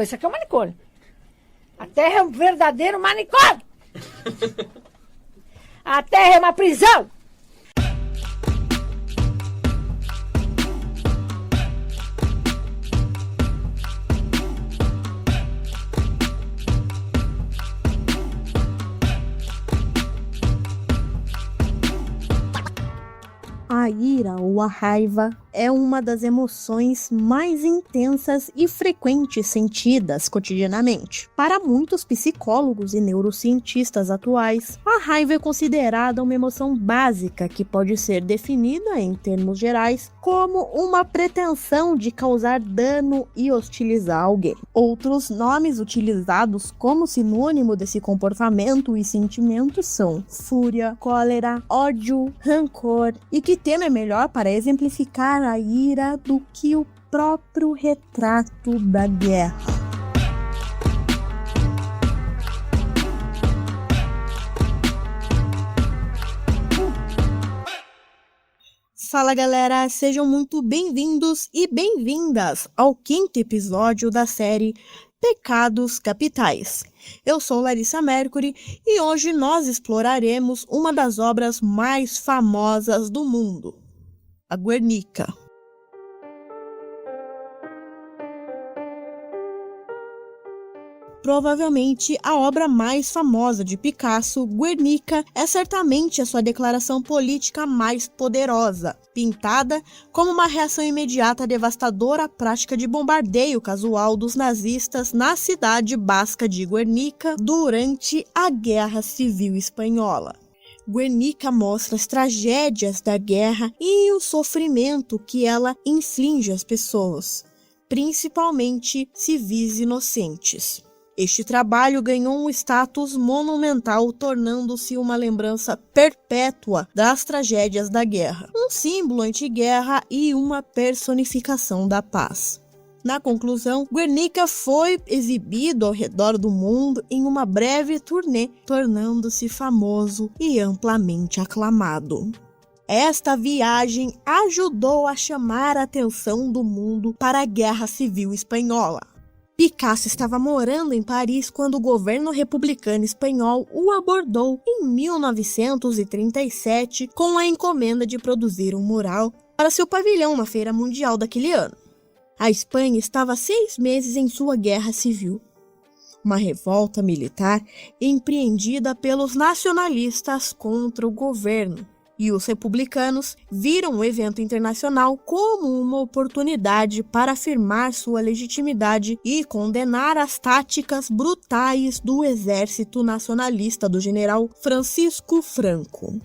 Isso aqui é um manicômio. A Terra é um verdadeiro manicômio. A Terra é uma prisão. A ira ou a raiva é uma das emoções mais intensas e frequentes sentidas cotidianamente. Para muitos psicólogos e neurocientistas atuais, a raiva é considerada uma emoção básica que pode ser definida, em termos gerais, como uma pretensão de causar dano e hostilizar alguém. Outros nomes utilizados como sinônimo desse comportamento e sentimento são fúria, cólera, ódio, rancor, e que termo é melhor para exemplificar a ira do que o próprio retrato da guerra. Fala galera, sejam muito bem-vindos e bem-vindas ao 5º episódio da série Pecados Capitais. Eu sou Larissa Mercury e hoje nós exploraremos uma das obras mais famosas do mundo, a Guernica. Provavelmente a obra mais famosa de Picasso, Guernica é certamente a sua declaração política mais poderosa, pintada como uma reação imediata devastadora à prática de bombardeio casual dos nazistas na cidade basca de Guernica durante a Guerra Civil Espanhola. Guernica mostra as tragédias da guerra e o sofrimento que ela inflige às pessoas, principalmente civis inocentes. Este trabalho ganhou um status monumental, tornando-se uma lembrança perpétua das tragédias da guerra, um símbolo anti-guerra e uma personificação da paz. Na conclusão, Guernica foi exibido ao redor do mundo em uma breve turnê, tornando-se famoso e amplamente aclamado. Esta viagem ajudou a chamar a atenção do mundo para a Guerra Civil Espanhola. Picasso estava morando em Paris quando o governo republicano espanhol o abordou em 1937 com a encomenda de produzir um mural para seu pavilhão na Feira Mundial daquele ano. A Espanha estava há 6 meses em sua guerra civil. Uma revolta militar empreendida pelos nacionalistas contra o governo. E os republicanos viram o evento internacional como uma oportunidade para afirmar sua legitimidade e condenar as táticas brutais do exército nacionalista do general Francisco Franco.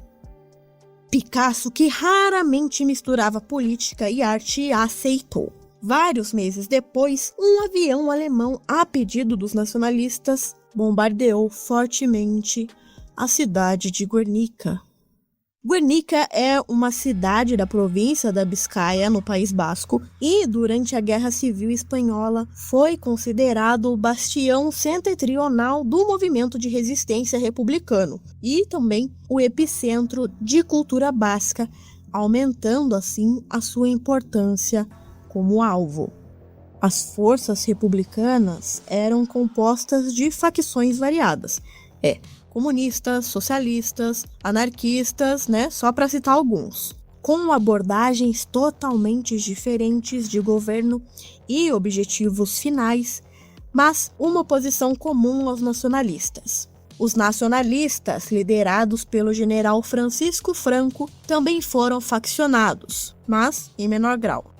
Picasso, que raramente misturava política e arte, aceitou. Vários meses depois, um avião alemão, a pedido dos nacionalistas, bombardeou fortemente a cidade de Guernica. Guernica é uma cidade da província da Biscaia, no País Basco, e durante a Guerra Civil Espanhola foi considerado o bastião setentrional do movimento de resistência republicano e também o epicentro de cultura basca, aumentando assim a sua importância como alvo. As forças republicanas eram compostas de facções variadas, comunistas, socialistas, anarquistas, só para citar alguns, com abordagens totalmente diferentes de governo e objetivos finais, mas uma oposição comum aos nacionalistas. Os nacionalistas, liderados pelo general Francisco Franco, também foram faccionados, mas em menor grau.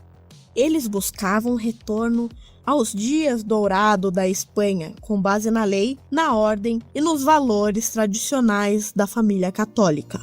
Eles buscavam retorno aos dias dourados da Espanha, com base na lei, na ordem e nos valores tradicionais da família católica.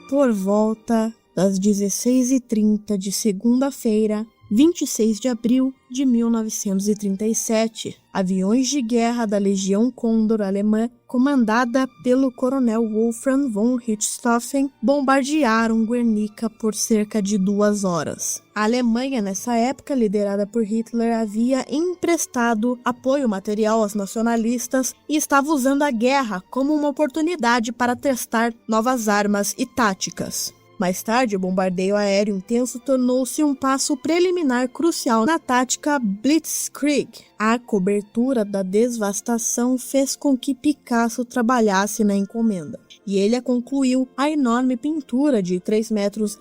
Por volta das 16h30 de segunda-feira, 26 de abril de 1937. Aviões de guerra da Legião Condor alemã, comandada pelo coronel Wolfram von Richthofen, bombardearam Guernica por cerca de 2 horas. A Alemanha, nessa época, liderada por Hitler, havia emprestado apoio material aos nacionalistas e estava usando a guerra como uma oportunidade para testar novas armas e táticas. Mais tarde, o bombardeio aéreo intenso tornou-se um passo preliminar crucial na tática Blitzkrieg. A cobertura da devastação fez com que Picasso trabalhasse na encomenda, e ele concluiu a enorme pintura de 3,5 metros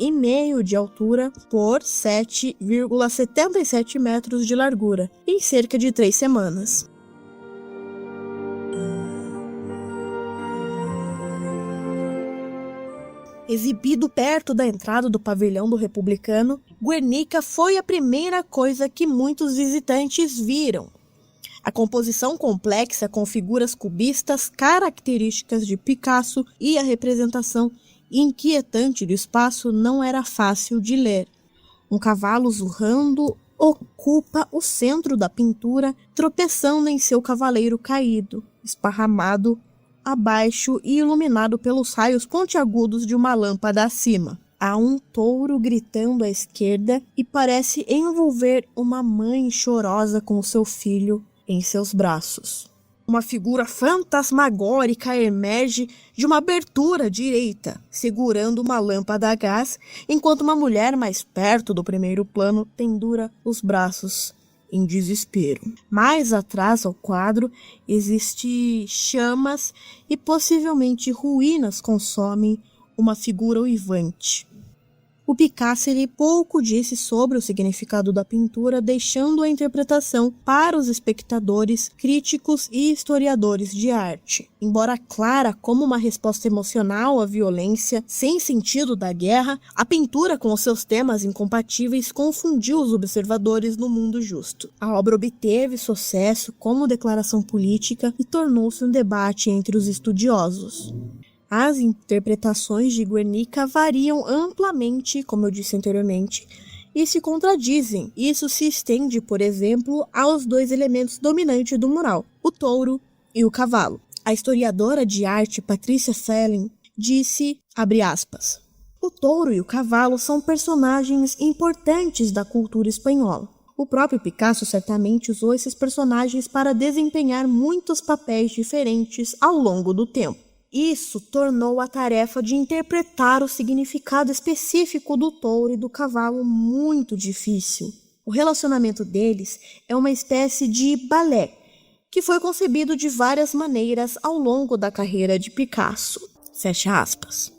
de altura por 7,77 metros de largura, em cerca de 3 semanas. Exibido perto da entrada do pavilhão do Republicano, Guernica foi a primeira coisa que muitos visitantes viram. A composição complexa com figuras cubistas características de Picasso e a representação inquietante do espaço não era fácil de ler. Um cavalo zurrando ocupa o centro da pintura, tropeçando em seu cavaleiro caído, esparramado abaixo e iluminado pelos raios pontiagudos de uma lâmpada acima. Há um touro gritando à esquerda e parece envolver uma mãe chorosa com seu filho em seus braços. Uma figura fantasmagórica emerge de uma abertura à direita, segurando uma lâmpada a gás, enquanto uma mulher mais perto do primeiro plano pendura os braços em desespero. Mais atrás ao quadro, existe chamas e possivelmente ruínas consomem uma figura uivante. O Picasso pouco disse sobre o significado da pintura, deixando a interpretação para os espectadores, críticos e historiadores de arte. Embora clara como uma resposta emocional à violência sem sentido da guerra, a pintura com os seus temas incompatíveis confundiu os observadores no mundo justo. A obra obteve sucesso como declaração política e tornou-se um debate entre os estudiosos. As interpretações de Guernica variam amplamente, como eu disse anteriormente, e se contradizem. Isso se estende, por exemplo, aos 2 elementos dominantes do mural, o touro e o cavalo. A historiadora de arte Patricia Felling disse, abre aspas, o touro e o cavalo são personagens importantes da cultura espanhola. O próprio Picasso certamente usou esses personagens para desempenhar muitos papéis diferentes ao longo do tempo. Isso tornou a tarefa de interpretar o significado específico do touro e do cavalo muito difícil. O relacionamento deles é uma espécie de balé, que foi concebido de várias maneiras ao longo da carreira de Picasso. Fecha aspas.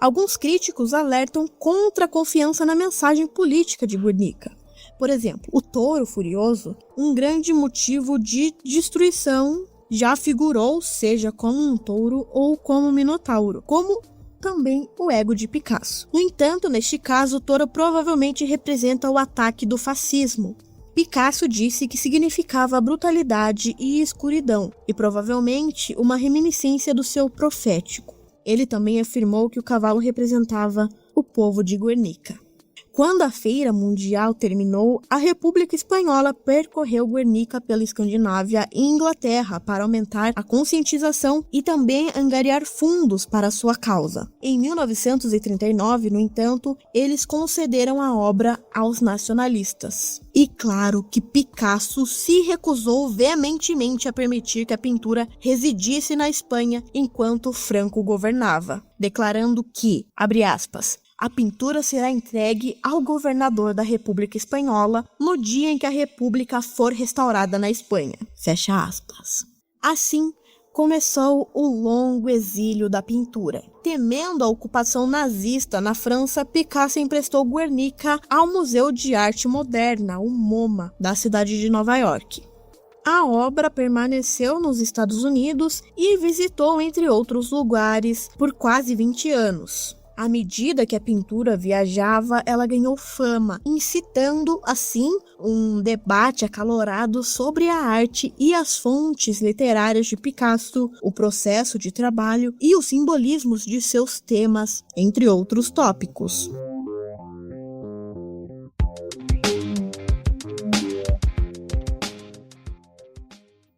Alguns críticos alertam contra a confiança na mensagem política de Guernica. Por exemplo, o touro furioso, um grande motivo de destruição, já figurou, seja como um touro ou como um minotauro, como também o ego de Picasso. No entanto, neste caso, o touro provavelmente representa o ataque do fascismo. Picasso disse que significava brutalidade e escuridão, e provavelmente uma reminiscência do seu profético. Ele também afirmou que o cavalo representava o povo de Guernica. Quando a Feira Mundial terminou, a República Espanhola percorreu Guernica pela Escandinávia e Inglaterra para aumentar a conscientização e também angariar fundos para sua causa. Em 1939, no entanto, eles concederam a obra aos nacionalistas. E claro que Picasso se recusou veementemente a permitir que a pintura residisse na Espanha enquanto Franco governava, declarando que, abre aspas, a pintura será entregue ao governador da República Espanhola no dia em que a República for restaurada na Espanha. Fecha aspas. Assim, começou o longo exílio da pintura. Temendo a ocupação nazista na França, Picasso emprestou Guernica ao Museu de Arte Moderna, o MoMA, da cidade de Nova York. A obra permaneceu nos Estados Unidos e visitou, entre outros lugares, por quase 20 anos. À medida que a pintura viajava, ela ganhou fama, incitando, assim, um debate acalorado sobre a arte e as fontes literárias de Picasso, o processo de trabalho e os simbolismos de seus temas, entre outros tópicos.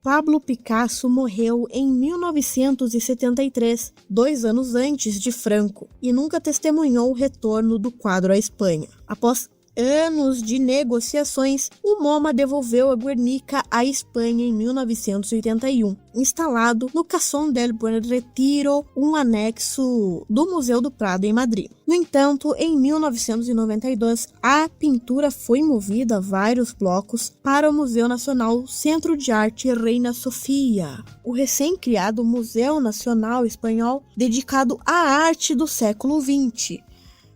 Pablo Picasso morreu em 1973, 2 anos antes de Franco, e nunca testemunhou o retorno do quadro à Espanha. Após anos de negociações, o MoMA devolveu a Guernica à Espanha em 1981, instalado no Casón del Buen Retiro, um anexo do Museu do Prado em Madrid. No entanto, em 1992, a pintura foi movida a vários blocos para o Museu Nacional Centro de Arte Reina Sofia, o recém-criado Museu Nacional Espanhol dedicado à arte do século XX.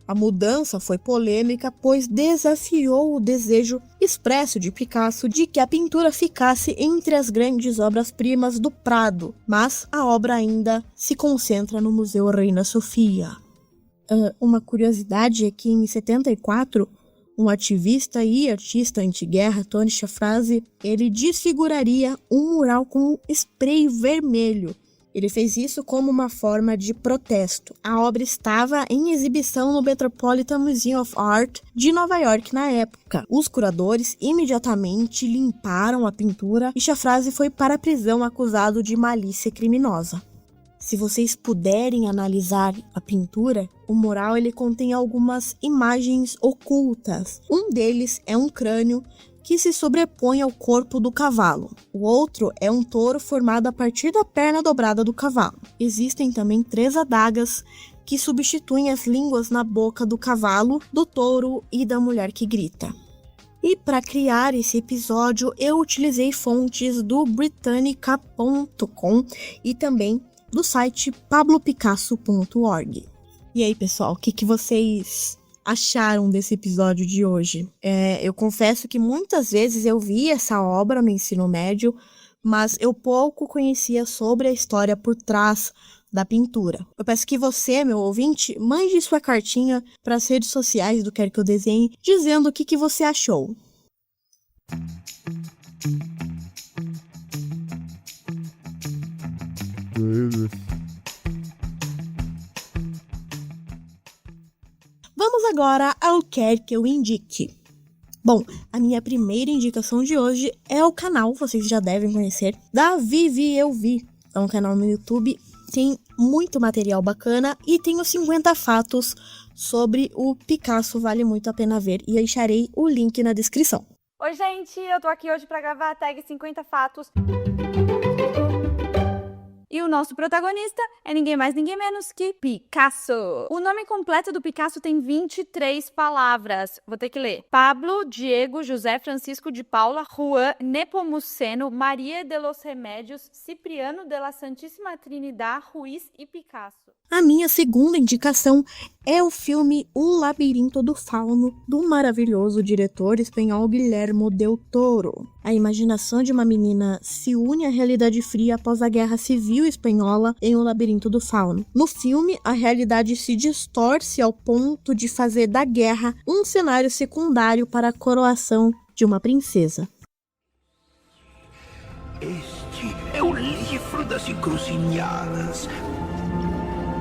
A mudança foi polêmica, pois desafiou o desejo expresso de Picasso de que a pintura ficasse entre as grandes obras-primas do Prado, mas a obra ainda se concentra no Museu Reina Sofia. Uma curiosidade é que em 74, um ativista e artista antiguerra, Tony Shafrazi, ele desfiguraria um mural com spray vermelho. Ele fez isso como uma forma de protesto. A obra estava em exibição no Metropolitan Museum of Art de Nova York na época. Os curadores imediatamente limparam a pintura e Shafrazi foi para a prisão acusado de malícia criminosa. Se vocês puderem analisar a pintura, o mural ele contém algumas imagens ocultas. Um deles é um crânio que se sobrepõe ao corpo do cavalo. O outro é um touro formado a partir da perna dobrada do cavalo. Existem também 3 adagas que substituem as línguas na boca do cavalo, do touro e da mulher que grita. E para criar esse episódio, eu utilizei fontes do Britannica.com e também do site pablopicasso.org. E aí, pessoal, o que vocês acharam desse episódio de hoje? Eu confesso que muitas vezes eu vi essa obra no ensino médio, mas eu pouco conhecia sobre a história por trás da pintura. Eu peço que você, meu ouvinte, mande sua cartinha para as redes sociais do Quer Que Eu Desenhe, dizendo o que você achou. Vamos agora ao Quer Que Eu Indique. Bom, a minha primeira indicação de hoje é o canal, vocês já devem conhecer, da Vivi Eu Vi. É um canal no YouTube, tem muito material bacana e tem os 50 fatos sobre o Picasso, vale muito a pena ver, e deixarei o link na descrição. Oi, gente, eu tô aqui hoje pra gravar a tag 50 fatos. E o nosso protagonista é ninguém mais, ninguém menos que Picasso. O nome completo do Picasso tem 23 palavras. Vou ter que ler. Pablo, Diego, José Francisco de Paula, Juan Nepomuceno, Maria de los Remédios, Cipriano de la Santíssima Trinidad, Ruiz e Picasso. A minha segunda indicação é o filme O Labirinto do Fauno, do maravilhoso diretor espanhol Guillermo del Toro. A imaginação de uma menina se une à realidade fria após a Guerra Civil Espanhola em O Labirinto do Fauno. No filme, a realidade se distorce ao ponto de fazer da guerra um cenário secundário para a coroação de uma princesa. Este é o livro das encruzilhadas.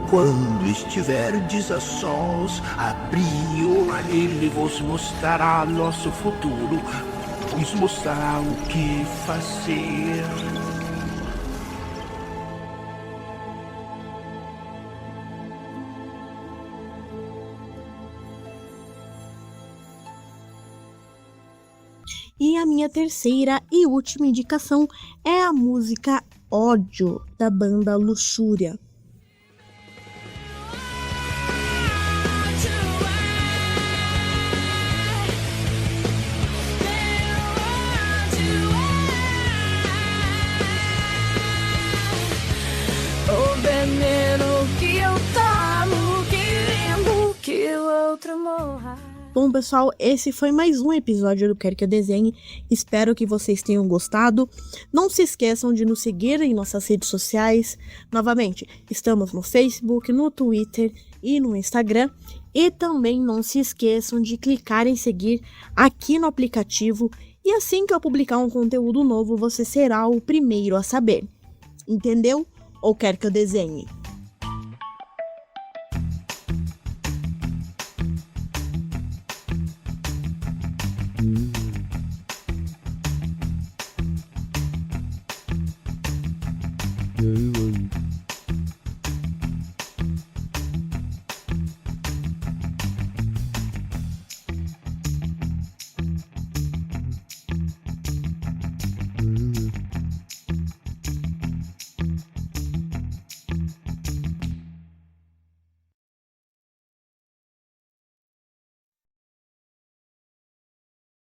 Quando estiverdes a sós, abriu, ele vos mostrará nosso futuro, vos mostrará o que fazer. E a minha terceira e última indicação é a música Ódio, da banda Luxúria. O veneno que eu tomo, querendo que o outro morra. Bom, pessoal, esse foi mais um episódio do Quer Que Eu Desenhe. Espero que vocês tenham gostado. Não se esqueçam de nos seguir em nossas redes sociais. Novamente, estamos no Facebook, no Twitter e no Instagram. E também não se esqueçam de clicar em seguir aqui no aplicativo. E assim que eu publicar um conteúdo novo, você será o primeiro a saber. Entendeu? Ou quer que eu desenhe? aí,